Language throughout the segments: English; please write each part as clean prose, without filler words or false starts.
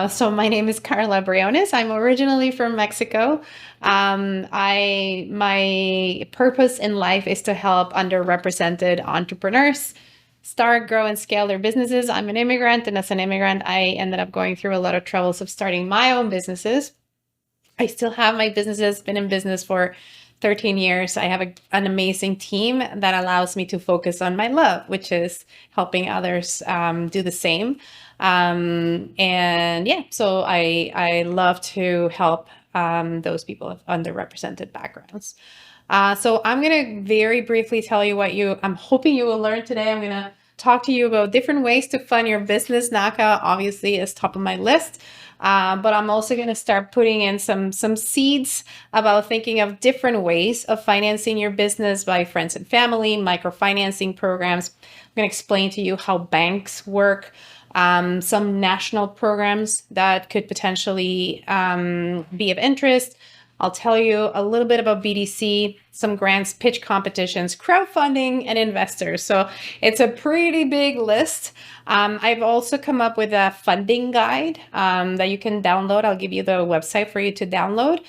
So my name is Karla Briones. I'm originally from Mexico. My purpose in life is to help underrepresented entrepreneurs start, grow, and scale their businesses. I'm an immigrant, and as an immigrant, I ended up going through a lot of troubles of starting my own businesses. I still have my businesses, been in business for 13 years. I have an amazing team that allows me to focus on my love, which is helping others do the same. And yeah, so I love to help those people of underrepresented backgrounds. So I'm going to very briefly tell you I'm hoping you will learn today. I'm going to talk to you about different ways to fund your business. NACA obviously is top of my list. But I'm also going to start putting in some seeds about thinking of different ways of financing your business by friends and family, microfinancing programs. I'm going to explain to you how banks work, some national programs that could potentially be of interest. I'll tell you a little bit about BDC, some grants, pitch competitions, crowdfunding, and investors. So it's a pretty big list. I've also come up with a funding guide that you can download. I'll give you the website for you to download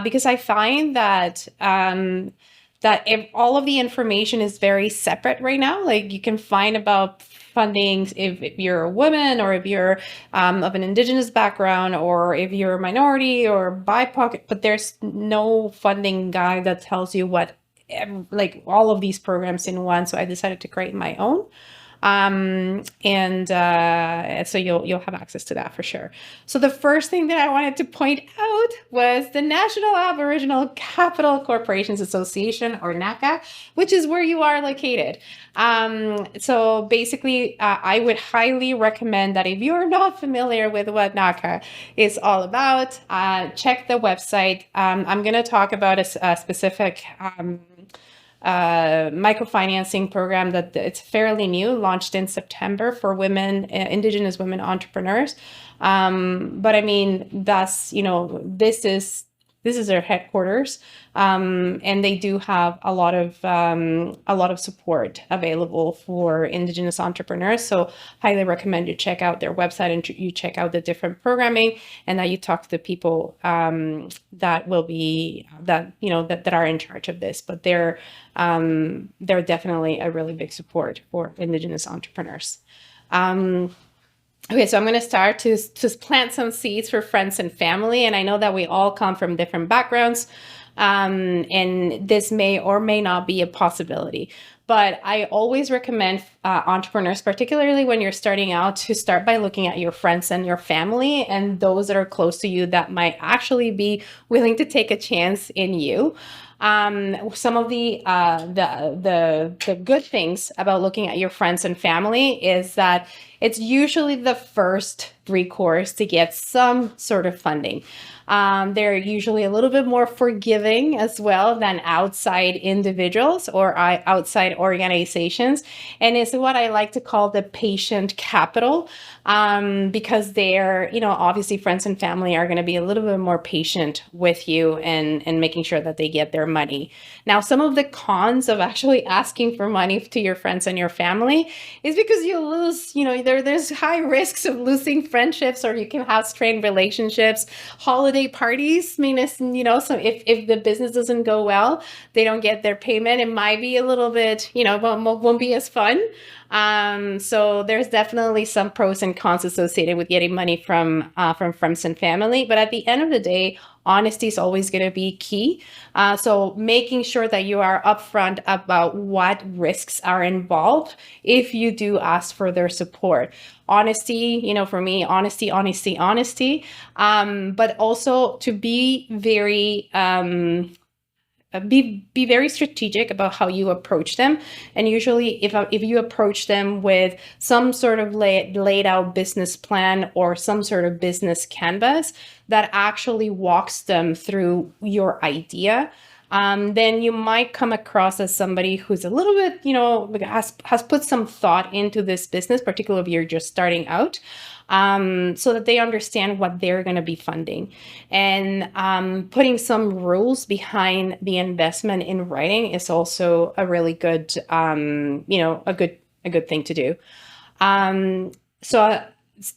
because I find that that if all of the information is very separate right now, like you can find about funding if you're a woman or if you're of an Indigenous background or if you're a minority or BIPOC, but there's no funding guide that tells you what like all of these programs in one. So I decided to create my own. So you'll have access to that for sure. So the first thing that I wanted to point out was the National Aboriginal Capital Corporations Association, or NACA, which is where you are located. So basically, I would highly recommend that if you're not familiar with what NACA is all about, check the website. I'm going to talk about a specific microfinancing program that it's fairly new, launched in September for women, Indigenous women entrepreneurs. But I mean, this is their headquarters, and they do have a lot of support available for Indigenous entrepreneurs. So highly recommend you check out their website and you check out the different programming, and that you talk to the people that will be that are in charge of this. But they're definitely a really big support for Indigenous entrepreneurs. Okay, so I'm going to start to plant some seeds for friends and family. And I know that we all come from different backgrounds, and this may or may not be a possibility. But I always recommend entrepreneurs, particularly when you're starting out, to start by looking at your friends and your family and those that are close to you that might actually be willing to take a chance in you. Some of the good things about looking at your friends and family is that it's usually the first recourse to get some sort of funding. They're usually a little bit more forgiving as well than outside individuals or outside organizations. And it's what I like to call the patient capital, because they're, obviously friends and family are going to be a little bit more patient with you and making sure that they get their money. Now, some of the cons of actually asking for money to your friends and your family is because you lose, there's high risks of losing friendships, or you can have strained relationships. Holiday parties, so if the business doesn't go well, they don't get their payment, it might be a little bit, won't be as fun. So there's definitely some pros and cons associated with getting money from friends and family. But at the end of the day, honesty is always going to be key. So making sure that you are upfront about what risks are involved if you do ask for their support. Honesty, for me, honesty. But also to be very be very strategic about how you approach them. And usually if you approach them with some sort of laid out business plan or some sort of business canvas that actually walks them through your idea, then you might come across as somebody who's a little bit, has put some thought into this business, particularly if you're just starting out, so that they understand what they're going to be funding. And putting some rules behind the investment in writing is also a really good, a good thing to do. So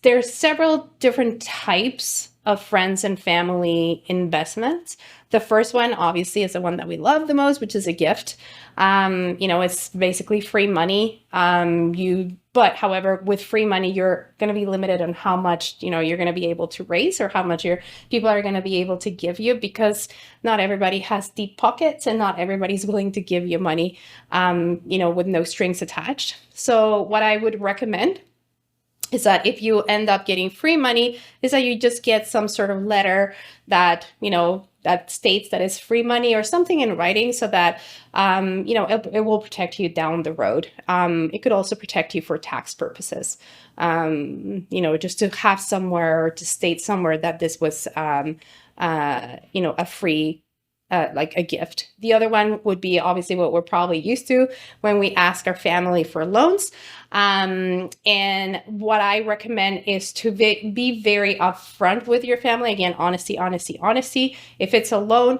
there's several different types of friends and family investments. The first one, obviously, is the one that we love the most, which is a gift. It's basically free money. But however, with free money, you're going to be limited on how much, you're going to be able to raise, or how much your people are going to be able to give you, because not everybody has deep pockets and not everybody's willing to give you money, with no strings attached. So what I would recommend is that if you end up getting free money, is that you just get some sort of letter that, that states that it's free money, or something in writing, so that, it will protect you down the road. It could also protect you for tax purposes, just to have somewhere, or to state somewhere that this was, a free, like a gift. The other one would be obviously what we're probably used to when we ask our family for loans. And what I recommend is to be very upfront with your family. Again, honesty, honesty, honesty. If it's a loan,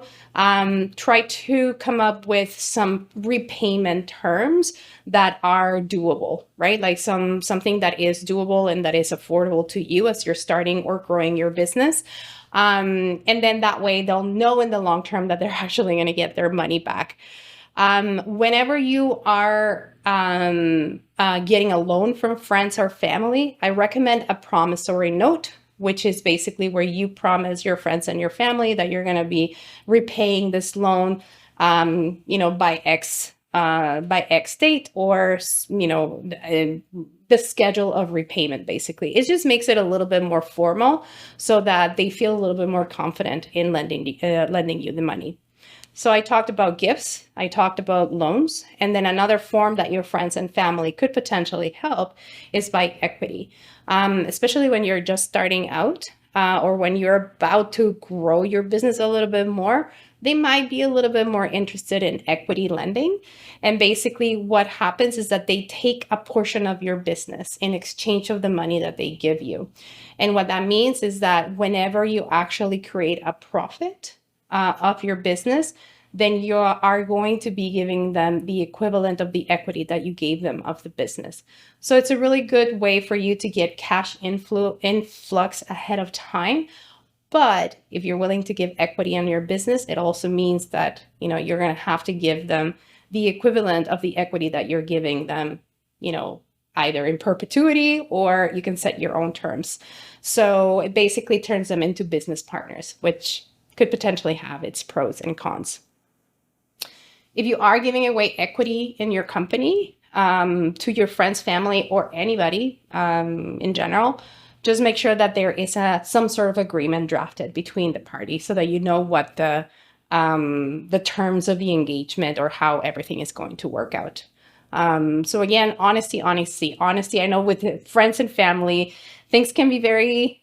try to come up with some repayment terms that are doable, right? Like something that is doable and that is affordable to you as you're starting or growing your business. And then that way they'll know in the long term that they're actually going to get their money back. Whenever you are getting a loan from friends or family, I recommend a promissory note, which is basically where you promise your friends and your family that you're going to be repaying this loan, by X date, or, the schedule of repayment. Basically, it just makes it a little bit more formal, so that they feel a little bit more confident in lending you the money. So I talked about gifts, I talked about loans, and then another form that your friends and family could potentially help is by equity, especially when you're just starting out, or when you're about to grow your business a little bit more. They might be a little bit more interested in equity lending. And basically what happens is that they take a portion of your business in exchange of the money that they give you. And what that means is that whenever you actually create a profit of your business, then you are going to be giving them the equivalent of the equity that you gave them of the business. So it's a really good way for you to get cash influx ahead of time. But if you're willing to give equity on your business, it also means that, you're going to have to give them the equivalent of the equity that you're giving them, either in perpetuity, or you can set your own terms. So it basically turns them into business partners, which could potentially have its pros and cons. If you are giving away equity in your company to your friends, family, or anybody in general, just make sure that there is some sort of agreement drafted between the parties, so that you know what the terms of the engagement, or how everything is going to work out. So again, honesty, honesty, honesty. I know with friends and family, things can be very,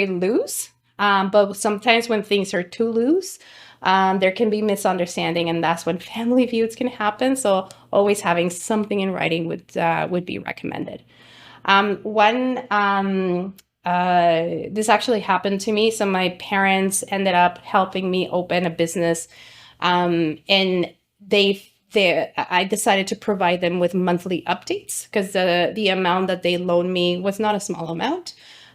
loose. But sometimes when things are too loose, there can be misunderstanding, and that's when family feuds can happen. So always having something in writing would be recommended. This actually happened to me. So my parents ended up helping me open a business, and I decided to provide them with monthly updates, because the amount that they loaned me was not a small amount.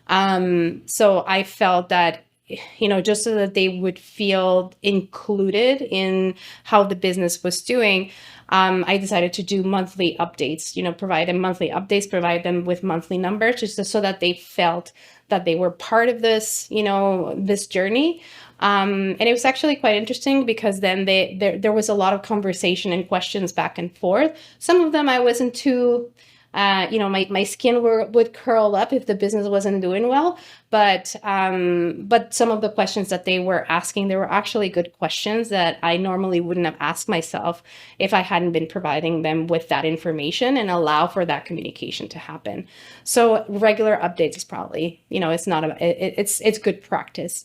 So I felt that, just so that they would feel included in how the business was doing, I decided to do monthly updates, provide them monthly updates, provide them with monthly numbers, just so that they felt that they were part of this, this journey. And it was actually quite interesting, because then there was a lot of conversation and questions back and forth. Some of them I wasn't too, my skin would curl up if the business wasn't doing well. But some of the questions that they were asking, they were actually good questions that I normally wouldn't have asked myself if I hadn't been providing them with that information and allow for that communication to happen. So regular updates is probably, it's good practice.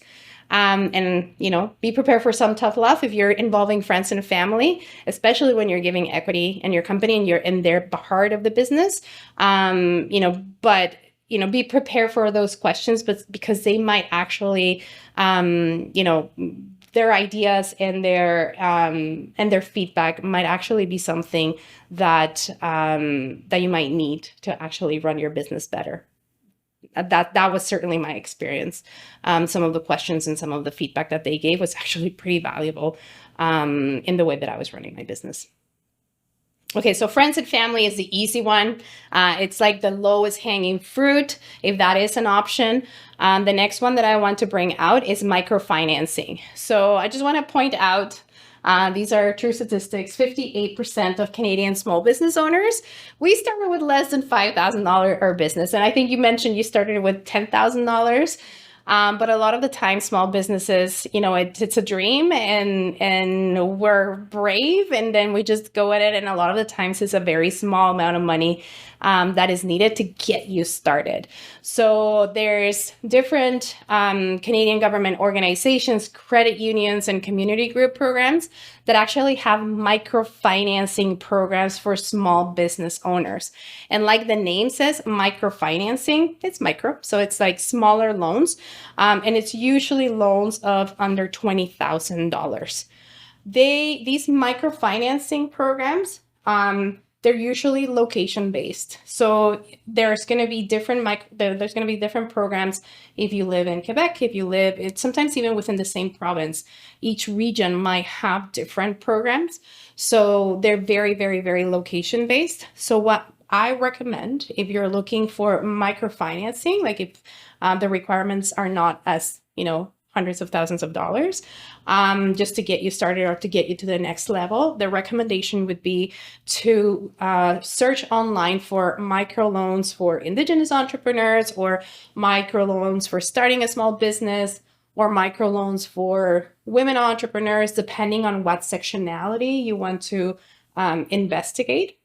And, be prepared for some tough love if you're involving friends and family, especially when you're giving equity in your company and you're in their part of the business. But be prepared for those questions, but because they might actually, their ideas and their feedback might actually be something that you might need to actually run your business better. that was certainly my experience. Some of the questions and some of the feedback that they gave was actually pretty valuable in the way that I was running my business. Okay, so friends and family is the easy one. It's like the lowest hanging fruit, if that is an option. The next one that I want to bring out is microfinancing. So I just want to point out, these are true statistics. 58% of Canadian small business owners, we started with less than $5,000 our business. And I think you mentioned you started with $10,000. But a lot of the time, small businesses, it's a dream, and we're brave, and then we just go at it. And a lot of the times, it's a very small amount of money that is needed to get you started. So there's different Canadian government organizations, credit unions, and community group programs that actually have microfinancing programs for small business owners. And like the name says, microfinancing, it's micro, so it's like smaller loans. And it's usually loans of under $20,000. These microfinancing programs, they're usually location based. So there's going to be different programs if you live in Quebec, it's sometimes even within the same province. Each region might have different programs. So they're very, very, very location based. So what I recommend, if you're looking for microfinancing, like if the requirements are not as, hundreds of thousands of dollars, just to get you started or to get you to the next level, the recommendation would be to search online for microloans for Indigenous entrepreneurs, or microloans for starting a small business, or microloans for women entrepreneurs, depending on what sectionality you want to investigate.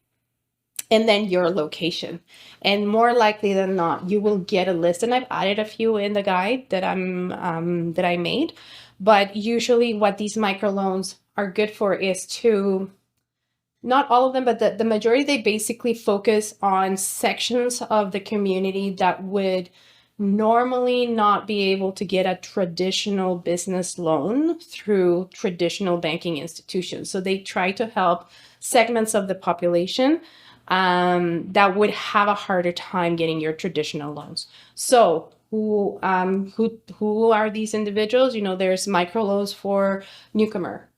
And then your location. And more likely than not, you will get a list. And I've added a few in the guide that I made. But usually what these microloans are good for is to, not all of them, but the majority, they basically focus on sections of the community that would normally not be able to get a traditional business loan through traditional banking institutions. So they try to help segments of the population that would have a harder time getting your traditional loans. So who are these individuals? There's microloans for newcomer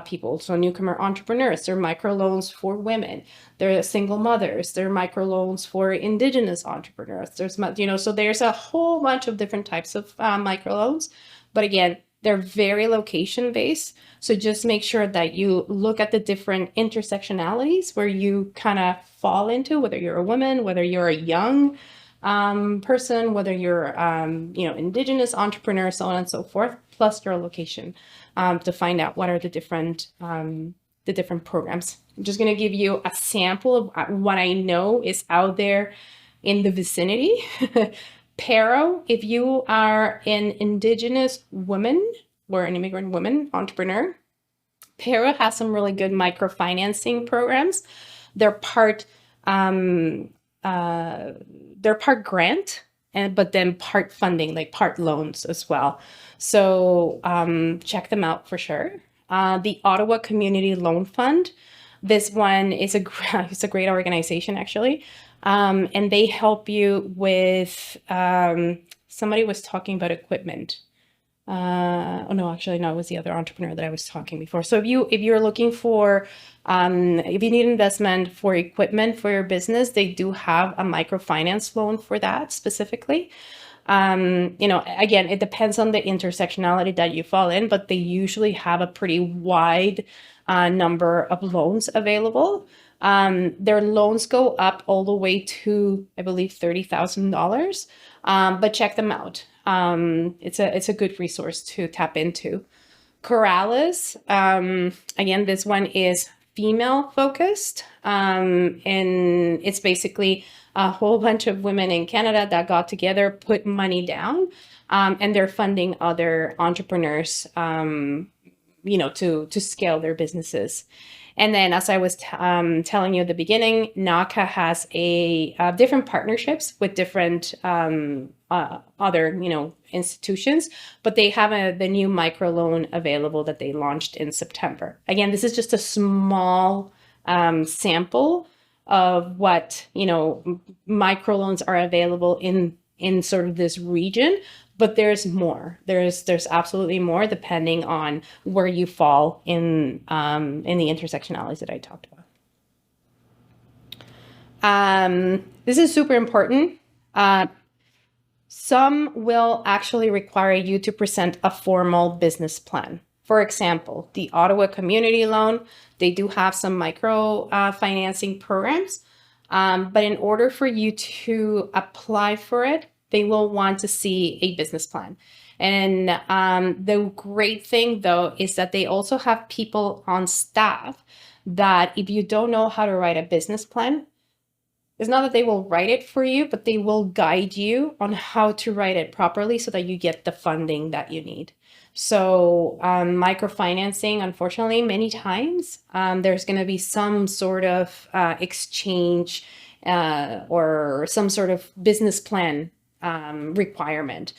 people, so newcomer entrepreneurs. There are microloans for women. There are single mothers. There are microloans for Indigenous entrepreneurs. So there's a whole bunch of different types of microloans. But again, they're very location based. So just make sure that you look at the different intersectionalities where you kind of fall into, whether you're a woman, whether you're a young person, whether you're, Indigenous entrepreneur, so on and so forth, plus your location, to find out what are the different programs. I'm just going to give you a sample of what I know is out there in the vicinity. Pero, if you are an Indigenous woman or an immigrant woman entrepreneur, Pero has some really good microfinancing programs. They're part grant, but then part funding, like part loans as well. So check them out for sure. The Ottawa Community Loan Fund. This one is it's a great organization, actually. And they help you with, somebody was talking about equipment. Oh no, actually, no, it was the other entrepreneur that I was talking before. So if you're looking for, if you need investment for equipment for your business, they do have a microfinance loan for that specifically. Again, it depends on the intersectionality that you fall in, but they usually have a pretty wide number of loans available. Their loans go up all the way to, I believe, $30,000. But check them out. It's a good resource to tap into. Corrales, again, this one is female focused, and it's basically a whole bunch of women in Canada that got together, put money down, and they're funding other entrepreneurs, to scale their businesses. And then, as I was telling you at the beginning, NACA has different partnerships with different other, institutions, but they have the new microloan available that they launched in September. Again, this is just a small sample of what, microloans are available in in sort of this region, but there's more. There's absolutely more depending on where you fall in the intersectionalities that I talked about. This is super important. Some will actually require you to present a formal business plan. For example, the Ottawa Community Loan, they do have some micro financing programs, but in order for you to apply for it, they will want to see a business plan. And the great thing, though, is that they also have people on staff that if you don't know how to write a business plan, it's not that they will write it for you, but they will guide you on how to write it properly so that you get the funding that you need. So microfinancing, unfortunately, many times there's going to be some sort of exchange or some sort of business plan requirement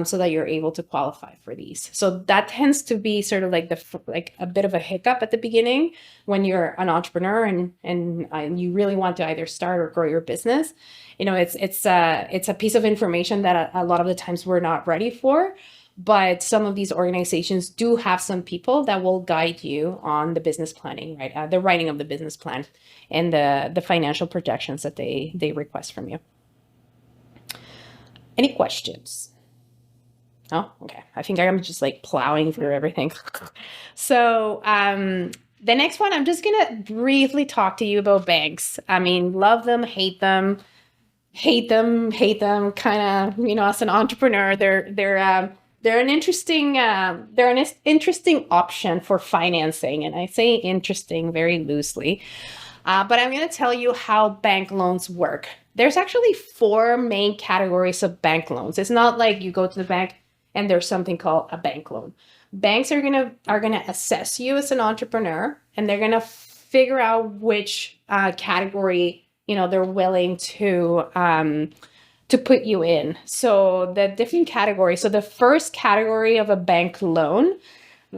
so that you're able to qualify for these. So that tends to be sort of like a bit of a hiccup at the beginning when you're an entrepreneur and you really want to either start or grow your business. You know, it's a piece of information that a lot of the times we're not ready for. But some of these organizations do have some people that will guide you on the business planning, right? The writing of the business plan and the financial projections that they request from you. Any questions? Oh, okay. I think I'm just like plowing through everything. So the next one, I'm just going to briefly talk to you about banks. I mean, love them, hate them, kind of, you know, as an entrepreneur, they're an interesting option for financing. And I say interesting very loosely, but I'm going to tell you how bank loans work. There's actually 4 main categories of bank loans. It's not like you go to the bank and there's something called a bank loan. Banks are gonna assess you as an entrepreneur, and they're gonna figure out which category, you know, they're willing to put you in. So the different categories. So the first category of a bank loan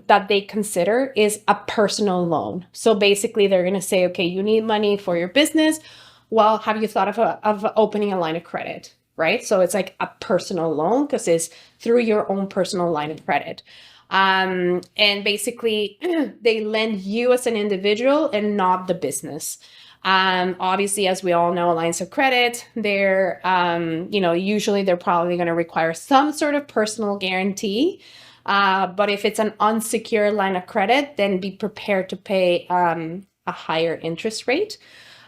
that they consider is a personal loan. So basically, they're gonna say, okay, you need money for your business. Well, have you thought of opening a line of credit? Right? So it's like a personal loan because it's through your own personal line of credit. And basically, they lend you as an individual and not the business. Obviously, as we all know, lines of credit, they're, you know, usually they're probably going to require some sort of personal guarantee. But if it's an unsecured line of credit, then be prepared to pay a higher interest rate.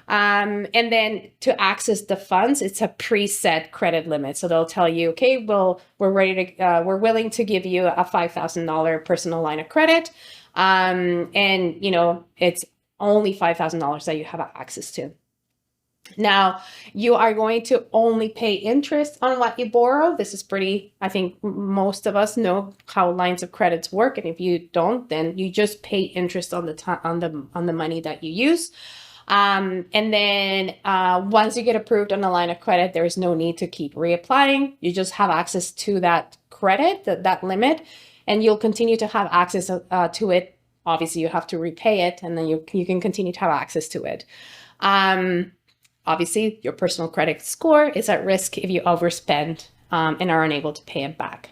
And then to access the funds, it's a preset credit limit. So they'll tell you, okay, well, we're willing to give you a $5,000 personal line of credit. And, you know, it's only $5,000 that you have access to. Now, you are going to only pay interest on what you borrow. This is pretty, I think most of us know how lines of credits work. And if you don't, then you just pay interest on the money that you use. And then once you get approved on a line of credit, there is no need to keep reapplying. You just have access to that credit, that limit, and you'll continue to have access to it. Obviously, you have to repay it, and then you can continue to have access to it. Obviously, your personal credit score is at risk if you overspend and are unable to pay it back.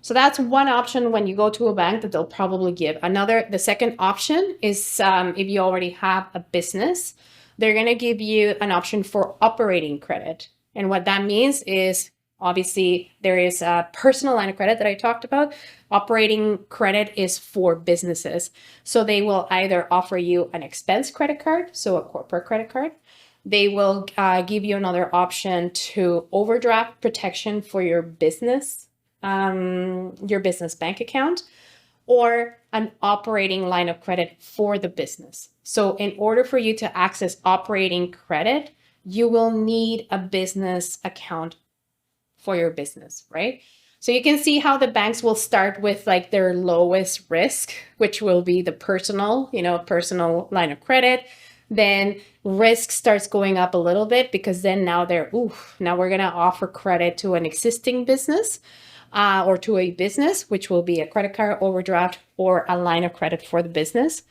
So that's one option when you go to a bank that they'll probably give. The second option is if you already have a business, they're going to give you an option for operating credit. And what that means is, obviously, there is a personal line of credit that I talked about. Operating credit is for businesses. So they will either offer you an expense credit card, so a corporate credit card. They will give you another option to overdraft protection for your business bank account, or an operating line of credit for the business. So in order for you to access operating credit, you will need a business account for your business, right? So you can see how the banks will start with like their lowest risk, which will be the personal line of credit. Then risk starts going up a little bit because then now we're going to offer credit to an existing business. Or to a business, which will be a credit card, overdraft, or a line of credit for the business.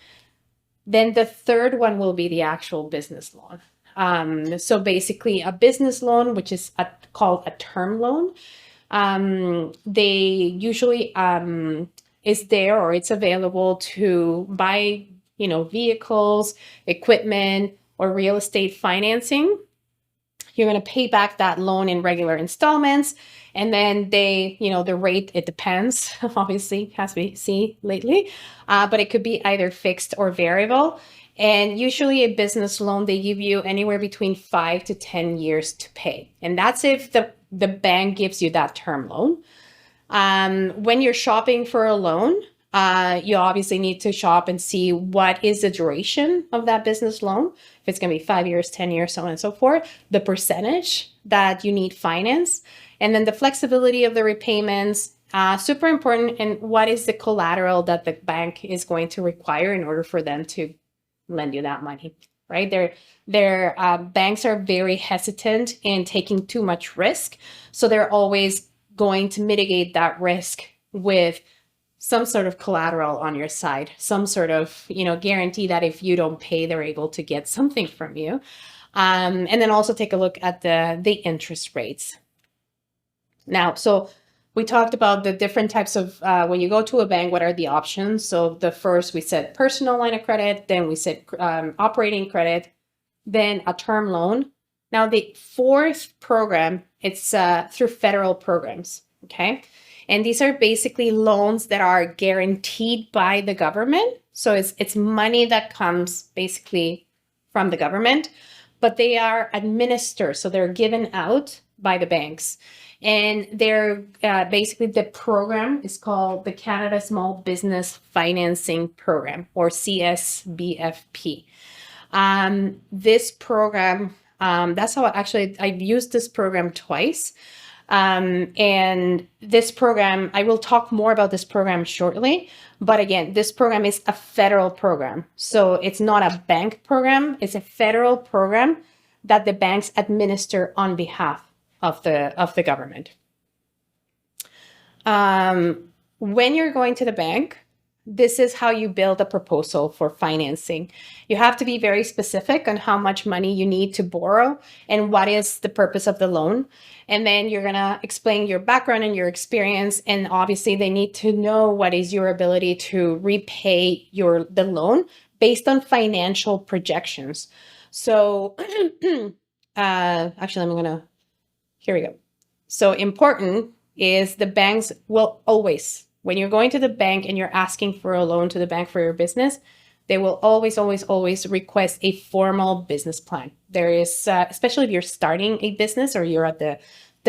Then the third one will be the actual business loan. So basically a business loan, which is called a term loan, they usually is there, or it's available to buy, vehicles, equipment, or real estate financing. You're going to pay back that loan in regular installments. And then the rate, it depends, obviously, as we see lately, but it could be either fixed or variable. And usually a business loan, they give you anywhere between 5 to 10 years to pay. And that's if the bank gives you that term loan. When you're shopping for a loan, you obviously need to shop and see what is the duration of that business loan. If it's going to be 5 years, 10 years, so on and so forth, the percentage that you need finance, and then the flexibility of the repayments, super important. And what is the collateral that the bank is going to require in order for them to lend you that money, right? Their banks are very hesitant in taking too much risk. So they're always going to mitigate that risk with some sort of collateral on your side, some sort of, guarantee that if you don't pay, they're able to get something from you. And then also take a look at the interest rates. Now, so we talked about the different types of, when you go to a bank, what are the options? So the first, we said personal line of credit, then we said operating credit, then a term loan. Now, the fourth program, it's through federal programs, okay? And these are basically loans that are guaranteed by the government. So it's money that comes basically from the government, but they are administered. So they're given out by the banks. And they're basically, the program is called the Canada Small Business Financing Program, or CSBFP. This program, that's how I've used this program twice. And this program, I will talk more about this program shortly. But again, this program is a federal program. So it's not a bank program. It's a federal program that the banks administer on behalf of the government. When you're going to the bank, this is how you build a proposal for financing. You have to be very specific on how much money you need to borrow and what is the purpose of the loan. And then you're going to explain your background and your experience. And obviously they need to know what is your ability to repay the loan based on financial projections. So actually, here we go. So important is the banks will always, when you're going to the bank and you're asking for a loan to the bank for your business, they will always, always, always request a formal business plan. There is, especially if you're starting a business or you're at the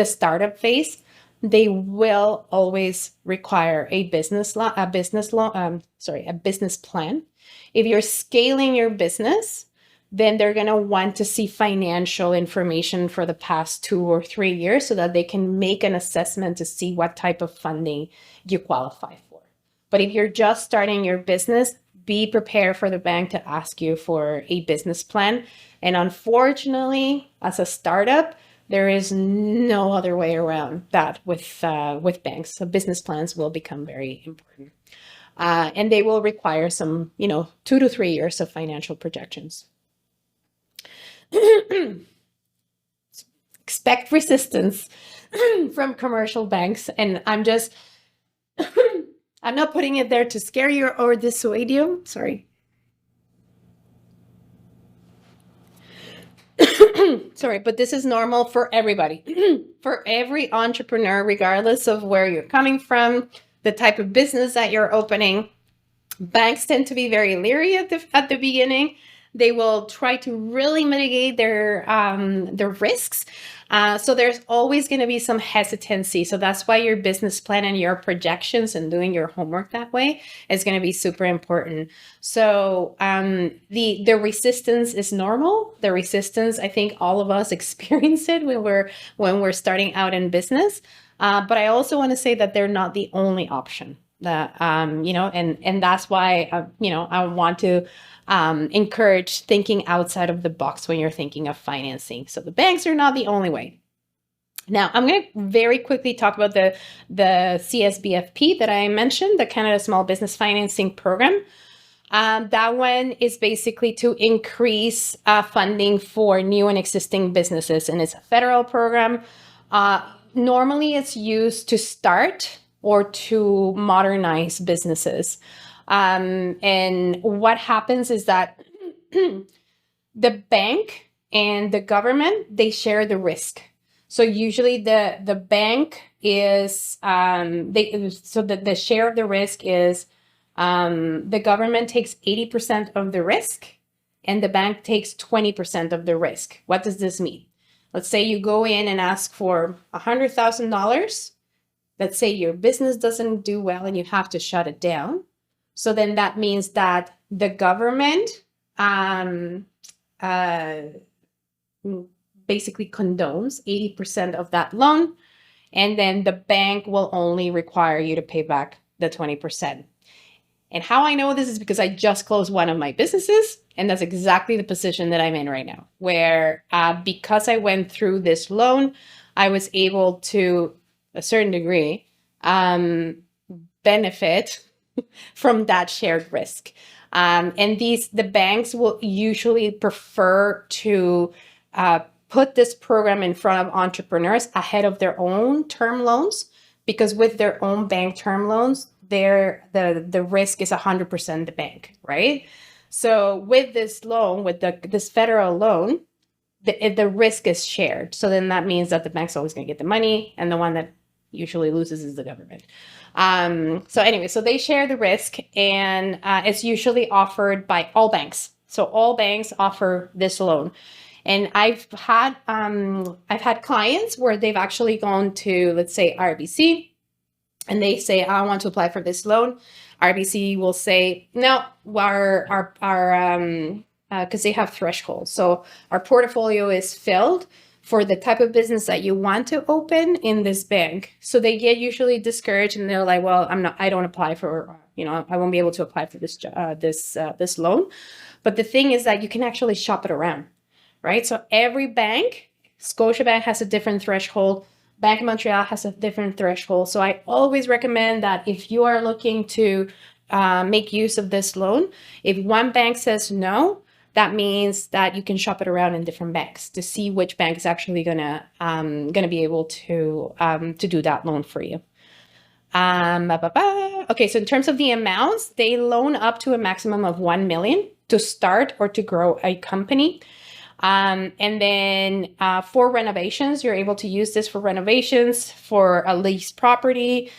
startup phase, they will always require a business plan. If you're scaling your business, then they're going to want to see financial information for the past 2 or 3 years so that they can make an assessment to see what type of funding you qualify for. But if you're just starting your business, be prepared for the bank to ask you for a business plan. And unfortunately, as a startup, there is no other way around that with banks. So business plans will become very important. And they will require some, 2 to 3 years of financial projections. Expect resistance from commercial banks. And I'm not putting it there to scare you or dissuade you. Sorry. Sorry, but this is normal for everybody, for every entrepreneur, regardless of where you're coming from, the type of business that you're opening. Banks tend to be very leery at the beginning. They will try to really mitigate their risks. So there's always going to be some hesitancy. So that's why your business plan and your projections and doing your homework that way is going to be super important. So the resistance is normal. The resistance, I think all of us experience it when we're starting out in business. But I also want to say that they're not the only option. That and that's why I want to encourage thinking outside of the box when you're thinking of financing. So the banks are not the only way. Now, I'm going to very quickly talk about the CSBFP that I mentioned, the Canada Small Business Financing Program. That one is basically to increase funding for new and existing businesses, and it's a federal program. Normally, it's used to start or to modernize businesses. And what happens is that the bank and the government, they share the risk. So usually the bank is the share of the risk is the government takes 80% of the risk and the bank takes 20% of the risk. What does this mean? Let's say you go in and ask for $100,000. Let's say your business doesn't do well and you have to shut it down. So then that means that the government basically condones 80% of that loan, and then the bank will only require you to pay back the 20%. And how I know this is because I just closed one of my businesses, and that's exactly the position that I'm in right now, where because I went through this loan, I was able to, a certain degree, benefit from that shared risk. And the banks will usually prefer to put this program in front of entrepreneurs ahead of their own term loans, because with their own bank term loans, the risk is 100% the bank, right? So with this loan, with this federal loan, the risk is shared. So then that means that the bank's always going to get the money, and the one that usually loses is the government. So anyway, so they share the risk, and it's usually offered by all banks. So all banks offer this loan. And I've had clients where they've actually gone to, let's say, RBC, and they say, I want to apply for this loan. RBC will say, no, because they have thresholds. So our portfolio is filled for the type of business that you want to open in this bank. So they get usually discouraged, and they're like, well, I don't apply for, I won't be able to apply for this loan. But the thing is that you can actually shop it around, right? So every bank, Scotiabank has a different threshold. Bank of Montreal has a different threshold. So I always recommend that if you are looking to make use of this loan, if one bank says no, that means that you can shop it around in different banks to see which bank is actually gonna be able to do that loan for you. Okay, so in terms of the amounts, they loan up to a maximum of $1 million to start or to grow a company. And then for renovations, you're able to use this for renovations for a leased property.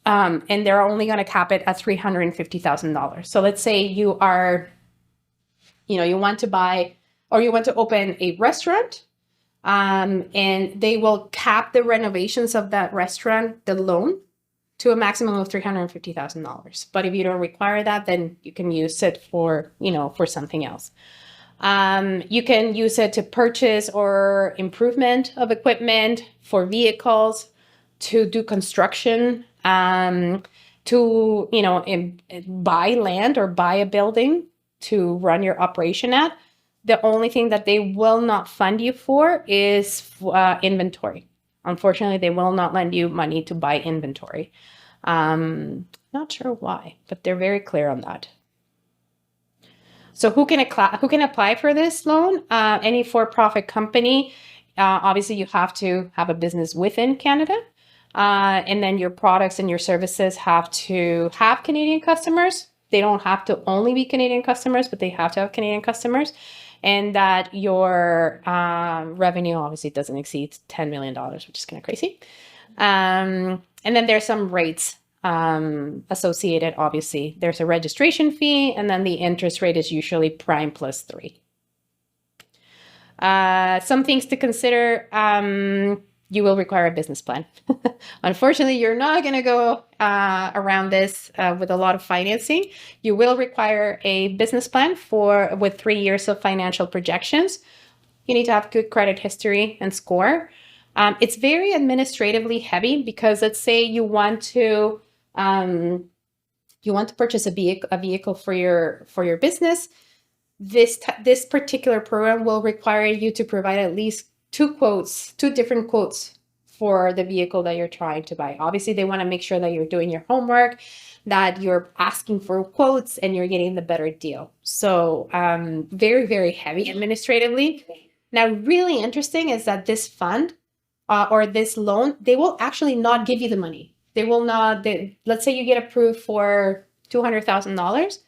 And they're only going to cap it at $350,000. So let's say you are, you want to buy or you want to open a restaurant, and they will cap the renovations of that restaurant, the loan, to a maximum of $350,000. But if you don't require that, then you can use it for, for something else. You can use it to purchase or improvement of equipment, for vehicles, to do construction, to, buy land or buy a building to run your operation at. The only thing that they will not fund you for is inventory. Unfortunately, they will not lend you money to buy inventory. Not sure why, but they're very clear on that. So who can apply for this loan? Any for-profit company. Obviously, you have to have a business within Canada. And then your products and your services have to have Canadian customers. They don't have to only be Canadian customers, but they have to have Canadian customers. And that your revenue obviously doesn't exceed $10 million, which is kind of crazy. And then there's some rates associated. Obviously, there's a registration fee, and then the interest rate is usually prime plus 3. Some things to consider. You will require a business plan. Unfortunately, you're not going to go around this with a lot of financing. You will require a business plan with 3 years of financial projections. You need to have good credit history and score. It's very administratively heavy because let's say you want to purchase a vehicle for your business. This particular program will require you to provide at least two different quotes for the vehicle that you're trying to buy. Obviously, they want to make sure that you're doing your homework, that you're asking for quotes, and you're getting the better deal. So very, very heavy administratively. Now, really interesting is that this fund or this loan, they will actually not give you the money. They will not, let's say you get approved for $200,000,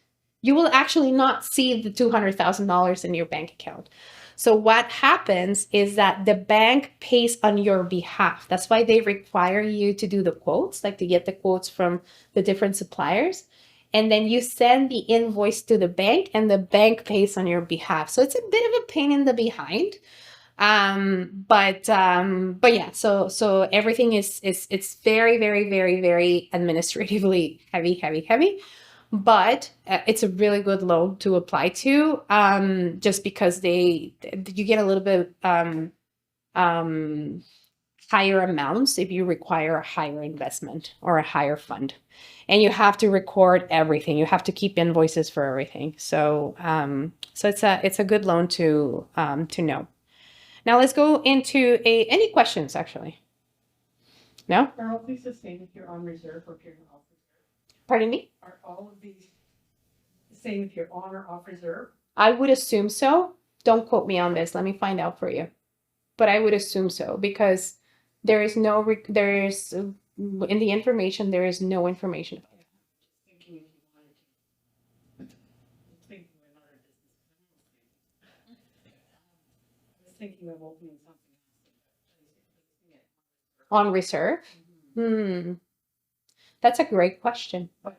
you will actually not see the $200,000 in your bank account. So what happens is that the bank pays on your behalf. That's why they require you to do the quotes, like to get the quotes from the different suppliers. And then you send the invoice to the bank and the bank pays on your behalf. So it's a bit of a pain in the behind. But yeah, so everything is it's very, very, very, very administratively heavy. But it's a really good loan to apply to, just because you get a little bit higher amounts if you require a higher investment or a higher fund, and you have to record everything. You have to keep invoices for everything. So so it's a good loan to know. Now let's go into any questions, actually. No? Are all these the same if you're on reserve or if you're off reserve? Pardon me? Are all of these the same if you're on or off reserve? I would assume so. Don't quote me on this. Let me find out for you. But I would assume so, because there is in the information, there is no information. Thinking if you wanted to. Thinking of another business. I was thinking of opening something else. On reserve? That's a great question. But I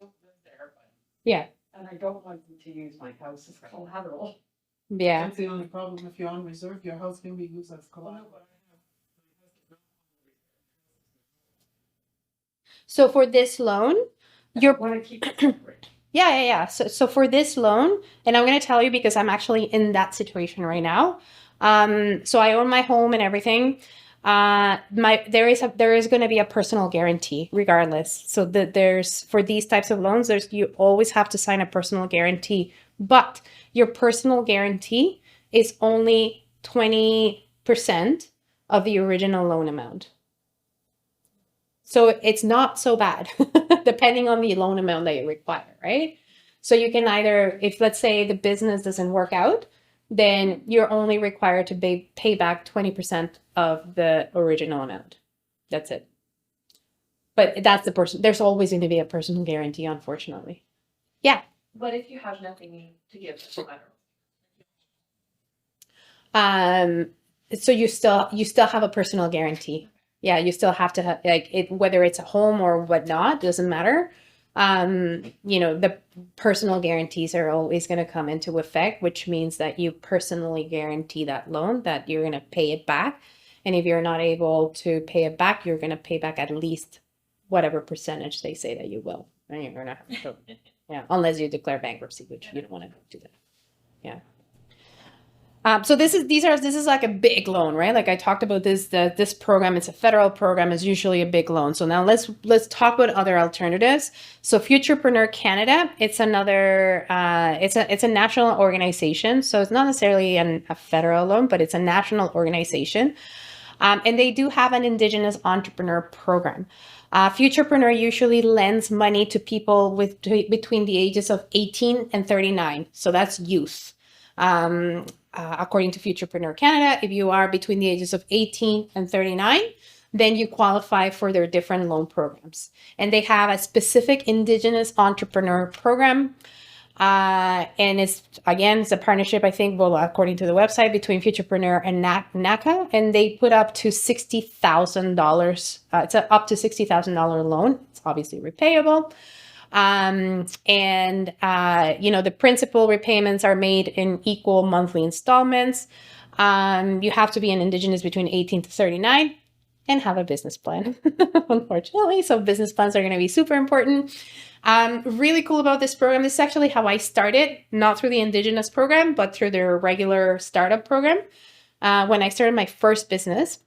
don't live there, but Yeah. and I don't want them to use my house as collateral. Yeah. That's the only problem. If you're on reserve, your house can be used as collateral. So for this loan, I want to keep it separate. Yeah. So for this loan, and I'm going to tell you because I'm actually in that situation right now. So I own my home and everything. There is going to be a personal guarantee regardless. So there's, for these types of loans, you always have to sign a personal guarantee, but your personal guarantee is only 20% of the original loan amount. So it's not so bad, depending on the loan amount that you require, right? So you can either, if let's say the business doesn't work out, then you're only required to pay back 20% of the original amount. That's it. But that's the person. There's always going to be a personal guarantee, unfortunately. Yeah. But if you have nothing to give as collateral. So you still have a personal guarantee. Yeah, you still have to have, like, it, whether it's a home or whatnot, doesn't matter. The personal guarantees are always going to come into effect, which means that you personally guarantee that loan, that you're going to pay it back. And if you're not able to pay it back, you're going to pay back at least whatever percentage they say that you will. And you're going to have to, yeah, unless you declare bankruptcy, which you don't want to do that. Yeah. So this is like a big loan, right? Like I talked about this program, it's a federal program, is usually a big loan. So now let's talk about other alternatives. So Futurepreneur Canada, it's another, it's a national organization. So it's not necessarily a federal loan, but it's a national organization. And they do have an Indigenous entrepreneur program. Futurepreneur usually lends money to people between the ages of 18 and 39. So that's youth. According to Futurepreneur Canada, if you are between the ages of 18 and 39, then you qualify for their different loan programs. And they have a specific Indigenous entrepreneur program. And it's a partnership, I think, well, according to the website, between Futurepreneur and NACA, and they put up to $60,000. It's an up to $60,000 loan. It's obviously repayable. The principal repayments are made in equal monthly installments. You have to be an Indigenous between 18 to 39 and have a business plan, unfortunately. So business plans are going to be super important. Really cool about this program. This is actually how I started, not through the Indigenous program, but through their regular startup program. When I started my first business.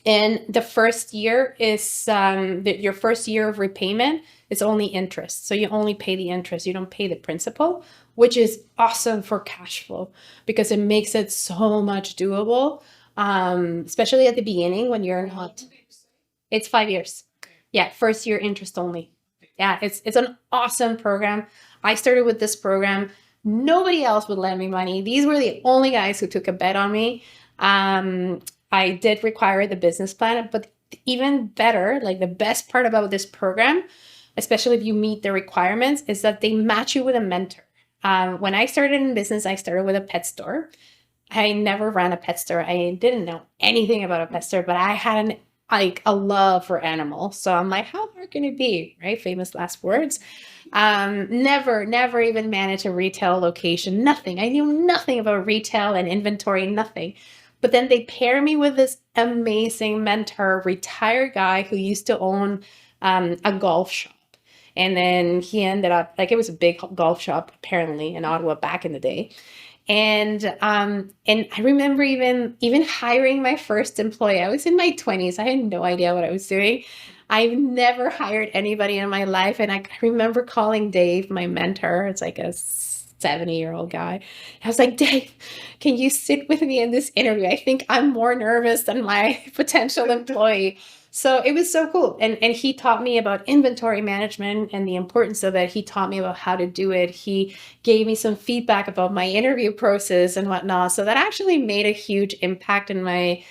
And the first year is your first year of repayment is only interest. So you only pay the interest. You don't pay the principal, which is awesome for cash flow because it makes it so much doable. especially at the beginning when you're not. It's 5 years. Yeah, first year interest only. Yeah, it's an awesome program. I started with this program. Nobody else would lend me money. These were the only guys who took a bet on me. I did require the business plan, but even better, like the best part about this program, especially if you meet the requirements, is that they match you with a mentor. When I started in business, I started with a pet store. I never ran a pet store. I didn't know anything about a pet store, but I had a love for animals. So I'm like, how hard can it be? Right? Famous last words. Never even managed a retail location. Nothing. I knew nothing about retail and inventory, nothing. But then they pair me with this amazing mentor, retired guy who used to own a golf shop. And then he ended up, like, it was a big golf shop apparently in Ottawa back in the day. And I remember even hiring my first employee. I was in my 20s. I had no idea what I was doing. I've never hired anybody in my life. And I remember calling Dave, my mentor. It's like a 70-year-old guy. I was like, Dave, can you sit with me in this interview? I think I'm more nervous than my potential employee. So it was so cool. And he taught me about inventory management and the importance of it. He taught me about how to do it. He gave me some feedback about my interview process and whatnot. So that actually made a huge impact in my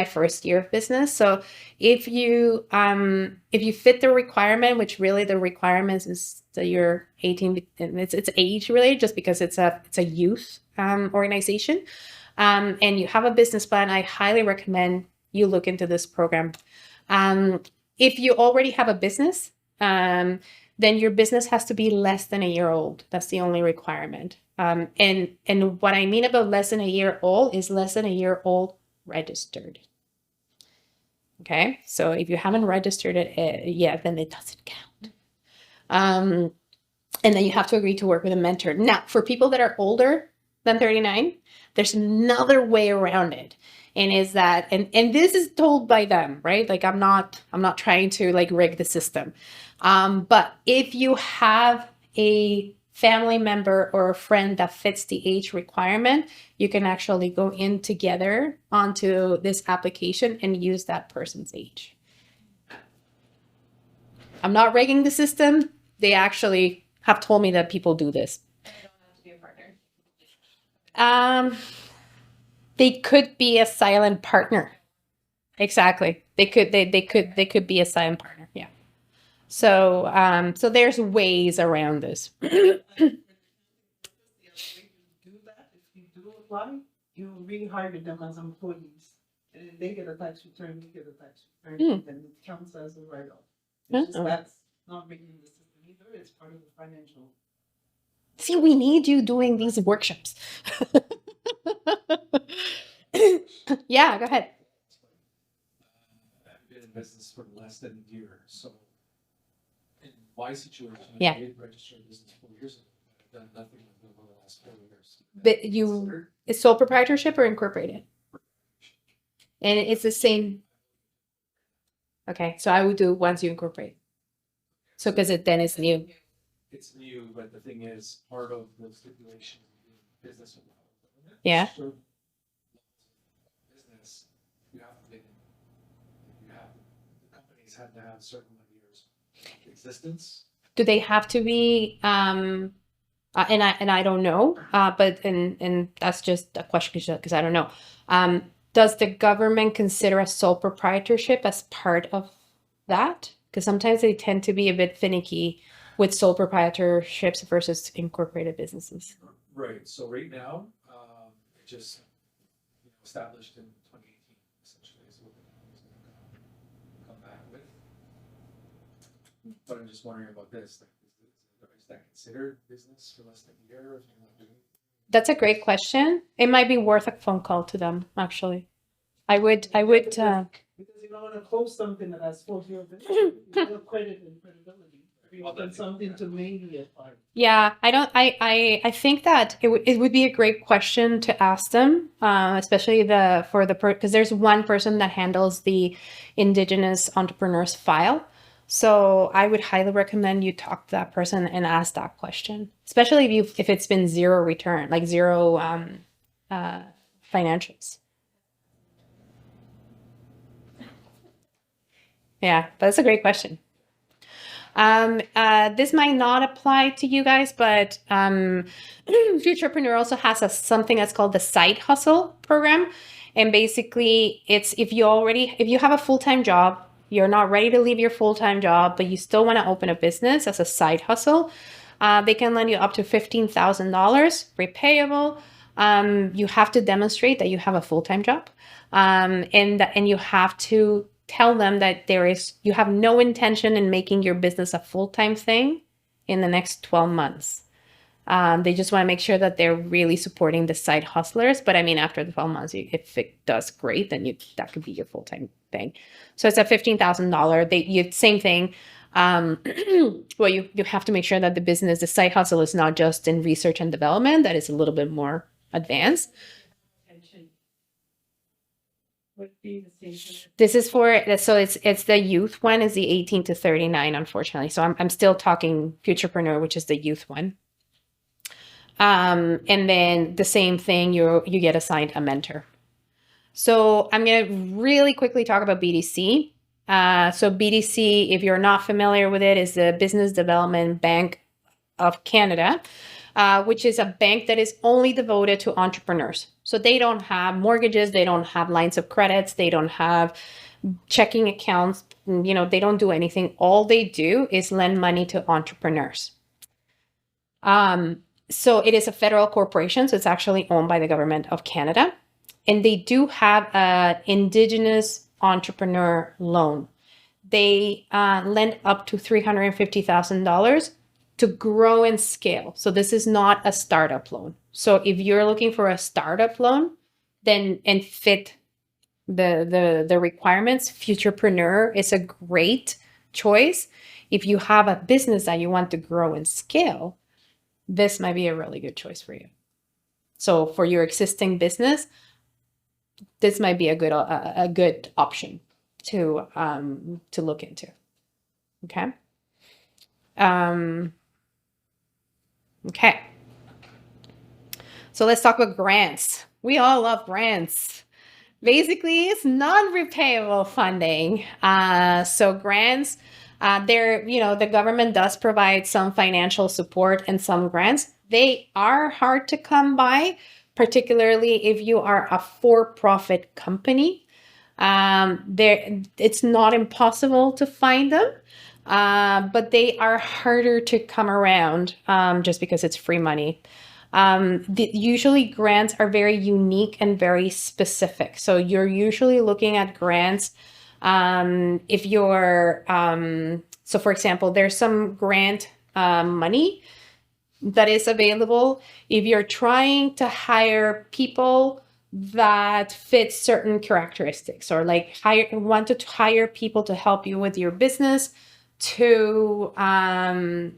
first year of business. So if you fit the requirement, which really the requirements is that you're 18, and it's age related, just because it's a youth organization, and you have a business plan, I highly recommend you look into this program. If you already have a business, then your business has to be less than a year old. That's the only requirement. And what I mean about less than a year old is less than a year old registered. Okay, so if you haven't registered it yet, then it doesn't count. And then you have to agree to work with a mentor. Now, for people that are older than 39, there's another way around it. And is that, and this is told by them, right? Like I'm not trying to like rig the system. But if you have a family member or a friend that fits the age requirement, you can actually go in together onto this application and use that person's age. I'm not rigging the system. They actually have told me that people do this. And I don't have to be a partner. They could be a silent partner. Exactly. They could be a silent partner. Yeah. So so there's ways around this. The other way you do that, if you do apply, you rehire them as employees. And they get a tax return, we get a tax return, and then it counts as a write-off. It's just that's not written in the system either, it's part of the financial. See, we need you doing these workshops. Yeah, go ahead. I've been in business for less than a year, so in my situation, Yeah. I did register a business 4 years ago, but I've done nothing with them over the last 4 years. But you, is sole proprietorship or incorporated? And it's the same. Okay, so I would do once you incorporate. So because then it's new. It's new, but the thing is, part of the stipulation in business with the government, Yeah. certain business, you have to the companies had to have certain number of years existence. Do they have to be and I don't know, but and that's just a question because I don't know. Does the government consider a sole proprietorship as part of that? Because sometimes they tend to be a bit finicky with sole proprietorships versus incorporated businesses. Right. So right now, it just established in 2018, essentially, is what I was going to come back with. But I'm just wondering about this. Like, is that considered business for less than a year if you're not doing it? That's a great question. It might be worth a phone call to them, actually. I would. Because you don't want to close something that has 4 years, you have credit and credibility. You want something to maybe apply. Yeah, I think that it would be a great question to ask them, especially because there's one person that handles the Indigenous entrepreneurs file. So I would highly recommend you talk to that person and ask that question, especially if it's been zero return, like zero financials. Yeah, that's a great question. This might not apply to you guys, but Futurepreneur also has something that's called the side hustle program. And basically it's if you have a full-time job, you're not ready to leave your full-time job, but you still want to open a business as a side hustle, they can lend you up to $15,000 repayable. You have to demonstrate that you have a full-time job. And you have to tell them that you have no intention in making your business a full-time thing in the next 12 months. They just want to make sure that they're really supporting the side hustlers. But I mean, after the 12 months, if it does great, then that could be your full-time thing. So it's a $15,000. Same thing. Well, you have to make sure that the side hustle is not just in research and development, that is a little bit more advanced. Would be the same. This is so it's the youth one is the 18 to 39, unfortunately. So I'm still talking Futurepreneur, which is the youth one. And then the same thing, you get assigned a mentor. So I'm going to really quickly talk about BDC. So BDC, if you're not familiar with it, is the Business Development Bank of Canada, which is a bank that is only devoted to entrepreneurs. So they don't have mortgages, they don't have lines of credits, they don't have checking accounts, they don't do anything. All they do is lend money to entrepreneurs. So it is a federal corporation, so it's actually owned by the government of Canada. And they do have an Indigenous entrepreneur loan. They lend up to $350,000 to grow and scale. So this is not a startup loan. So if you're looking for a startup loan, then and fit the requirements, Futurepreneur is a great choice. If you have a business that you want to grow and scale, this might be a really good choice for you. So for your existing business, this might be a good option to look into. Okay. Okay. So let's talk about grants. We all love grants. Basically, it's non-repayable funding. So grants, the government does provide some financial support and some grants. They are hard to come by, particularly if you are a for-profit company. It's not impossible to find them, but they are harder to come around just because it's free money. Usually grants are very unique and very specific. So you're usually looking at grants if you're, so for example, there's some grant money that is available if you're trying to hire people that fit certain characteristics, or like wanted to hire people to help you with your business, to hire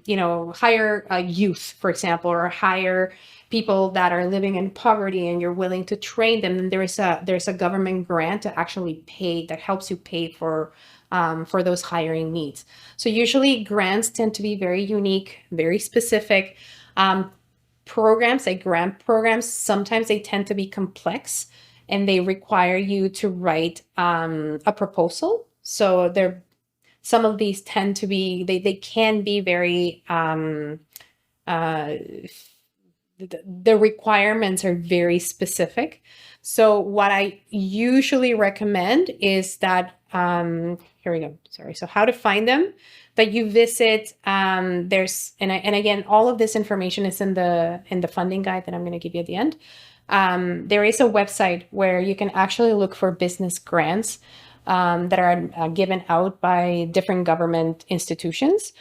a youth, for example, or hire people that are living in poverty and you're willing to train them. And there's a government grant to actually pay, that helps you pay for those hiring needs. So usually grants tend to be very unique, very specific. Programs, like grant programs, sometimes they tend to be complex and they require you to write a proposal. So some of these tend to be, they can be very, the requirements are very specific. So what I usually recommend is that, here we go, sorry. So how to find them, that you visit, and again, all of this information is in the funding guide that I'm going to give you at the end. There is a website where you can actually look for business grants that are given out by different government institutions.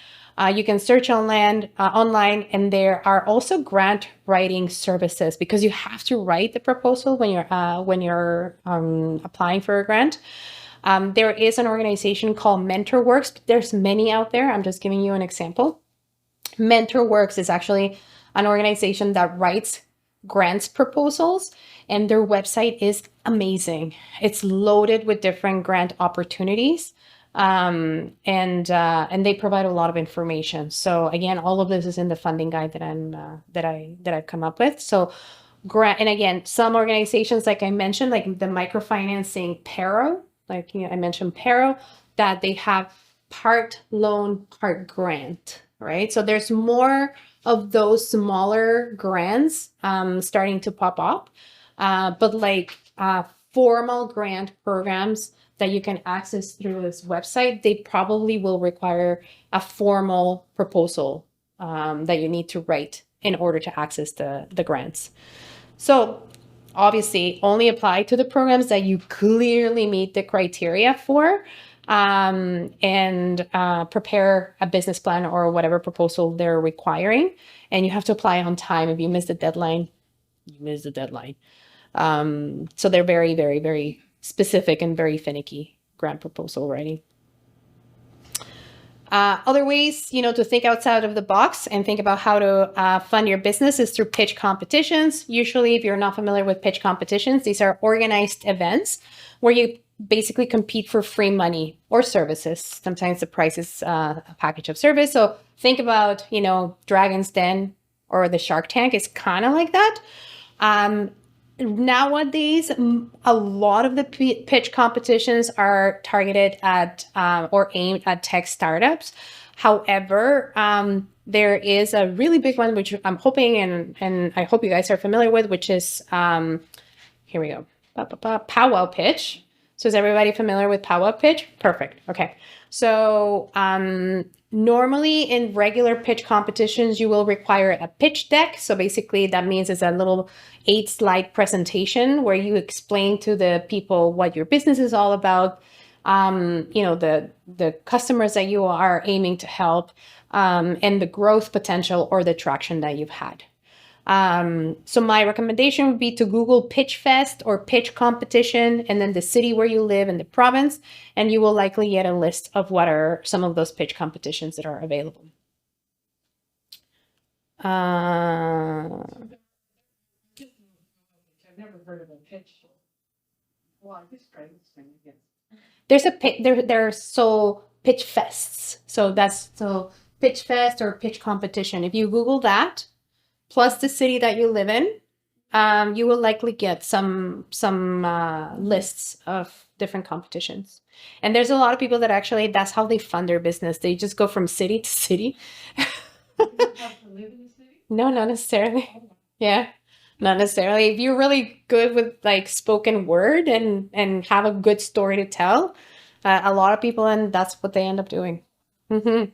You can search online, and there are also grant writing services, because you have to write the proposal when you're applying for a grant. There is an organization called MentorWorks. There's many out there. I'm just giving you an example. MentorWorks is actually an organization that writes grants proposals, and their website is amazing. It's loaded with different grant opportunities, and they provide a lot of information. So again, all of this is in the funding guide that I've come up with. So and again, some organizations, like I mentioned, like the microfinancing Paro, like I mentioned Paro, that they have part loan, part grant, right? So there's more of those smaller grants starting to pop up, but like formal grant programs that you can access through this website, they probably will require a formal proposal that you need to write in order to access the grants. So obviously only apply to the programs that you clearly meet the criteria for, and prepare a business plan or whatever proposal they're requiring. And you have to apply on time. If you miss the deadline, you miss the deadline. So they're very, very, very specific and very finicky grant proposal writing. Other ways, to think outside of the box and think about how to fund your business is through pitch competitions. Usually, if you're not familiar with pitch competitions, these are organized events where you basically compete for free money or services. Sometimes the price is a package of service. So think about, Dragon's Den or the Shark Tank is kind of like that. Nowadays, a lot of the pitch competitions are targeted at or aimed at tech startups. However, there is a really big one, which I'm hoping and I hope you guys are familiar with, which is, here we go, Powwow Pitch. So is everybody familiar with Powwow Pitch? Perfect. Okay. So normally in regular pitch competitions, you will require a pitch deck. So basically that means it's a little 8-slide presentation where you explain to the people what your business is all about, the customers that you are aiming to help, and the growth potential or the traction that you've had. So my recommendation would be to Google Pitch Fest or Pitch Competition and then the city where you live and the province, and you will likely get a list of what are some of those pitch competitions that are available. I've never heard of a pitch. Well, I just tried this thing again. There's pitch fests. So pitch fest or pitch competition. If you Google that, plus the city that you live in, you will likely get some lists of different competitions. And there's a lot of people that actually, that's how they fund their business. They just go from city to city. You don't have to live in the city? No, not necessarily. Yeah, not necessarily. If you're really good with like spoken word and have a good story to tell, a lot of people, and that's what they end up doing. Mm-hmm.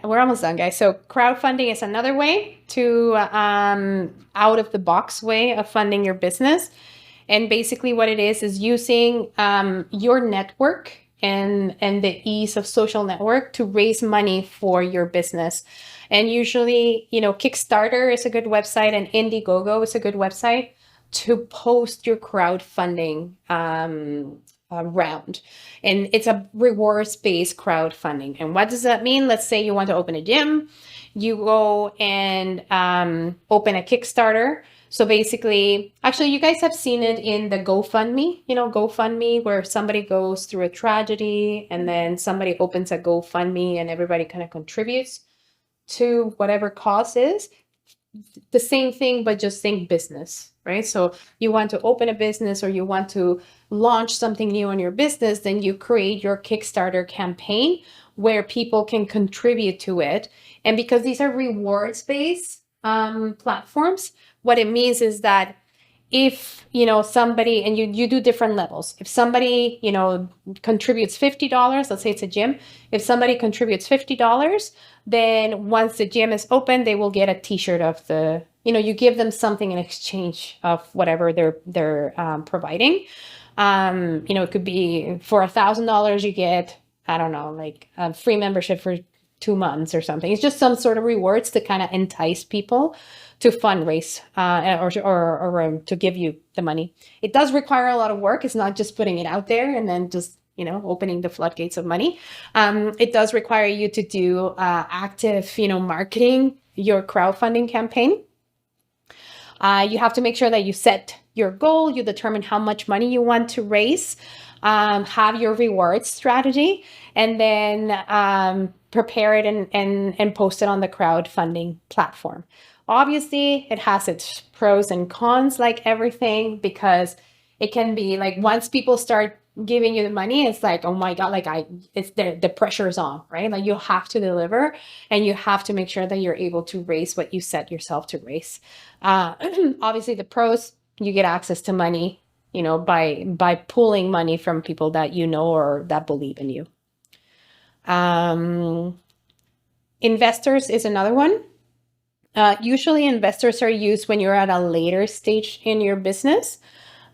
We're almost done, guys. So crowdfunding is another way to out of the box way of funding your business. And basically what it is using your network and the ease of social network to raise money for your business. And usually, Kickstarter is a good website and Indiegogo is a good website to post your crowdfunding round. And it's a rewards-based crowdfunding. And what does that mean? Let's say you want to open a gym. You go and open a Kickstarter. So basically, actually, you guys have seen it in the GoFundMe, GoFundMe, where somebody goes through a tragedy and then somebody opens a GoFundMe and everybody kind of contributes to whatever cause is. The same thing, but just think business, right? So you want to open a business or you want to launch something new in your business, then you create your Kickstarter campaign where people can contribute to it. And because these are rewards-based platforms, what it means is that if, somebody, and you do different levels. If somebody, contributes $50, let's say it's a gym. If somebody contributes $50, then once the gym is open, they will get a t-shirt of the, you give them something in exchange of whatever they're providing. It could be for $1,000, you get, I don't know, like a free membership for 2 months or something. It's just some sort of rewards to kind of entice people to fundraise or to give you the money. It does require a lot of work. It's not just putting it out there and then just, opening the floodgates of money. It does require you to do active, marketing your crowdfunding campaign. You have to make sure that you set your goal, you determine how much money you want to raise, have your rewards strategy, and then prepare it and post it on the crowdfunding platform. Obviously, it has its pros and cons like everything, because It can be like once people start giving you the money, it's like, oh my God, like it's the pressure is on, right? Like you have to deliver and you have to make sure that you're able to raise what you set yourself to raise. Obviously the pros, you get access to money, by pulling money from people that you know or that believe in you. Investors is another one. Usually investors are used when you're at a later stage in your business.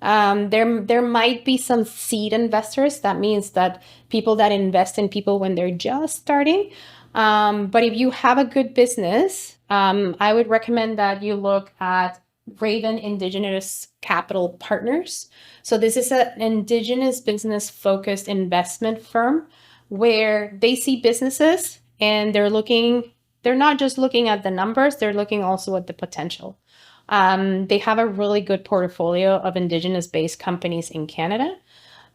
There might be some seed investors. That means that people that invest in people when they're just starting. But if you have a good business, I would recommend that you look at Raven Indigenous Capital Partners. So this is an Indigenous business focused investment firm where they see businesses and they're not just looking at the numbers, they're looking also at the potential. They have a really good portfolio of Indigenous-based companies in Canada.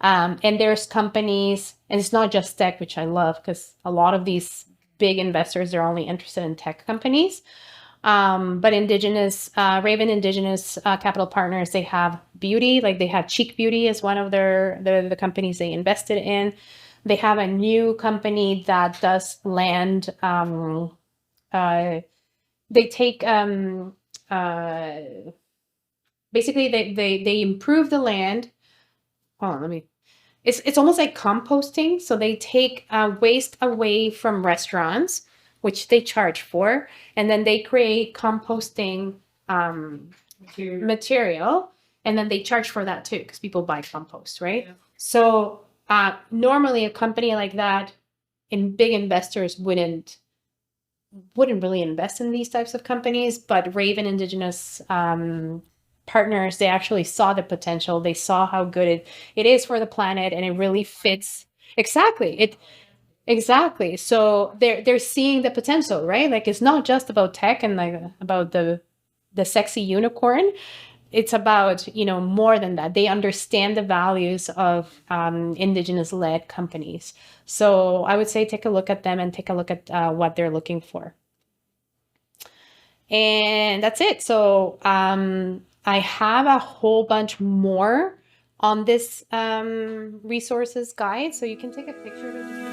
And there's companies, and it's not just tech, which I love because a lot of these big investors are only interested in tech companies. But Raven Indigenous Capital Partners, they have beauty, like they have Cheek Beauty as one of the companies they invested in. They have a new company that does land. They take basically they improve the land. Oh, it's almost like composting. So they take waste away from restaurants, which they charge for, and then they create composting material, and then they charge for that too, because people buy compost, right? Yeah. So normally a company like that, and big investors wouldn't really invest in these types of companies, but Raven Indigenous partners, they actually saw the potential. They saw how good it is for the planet, and it really fits. Exactly. Exactly. So they're seeing the potential, right? Like it's not just about tech and like about the sexy unicorn. It's about, more than that. They understand the values of Indigenous-led companies. So I would say take a look at them and take a look at what they're looking for. And that's it. So I have a whole bunch more on this resources guide. So you can take a picture of it.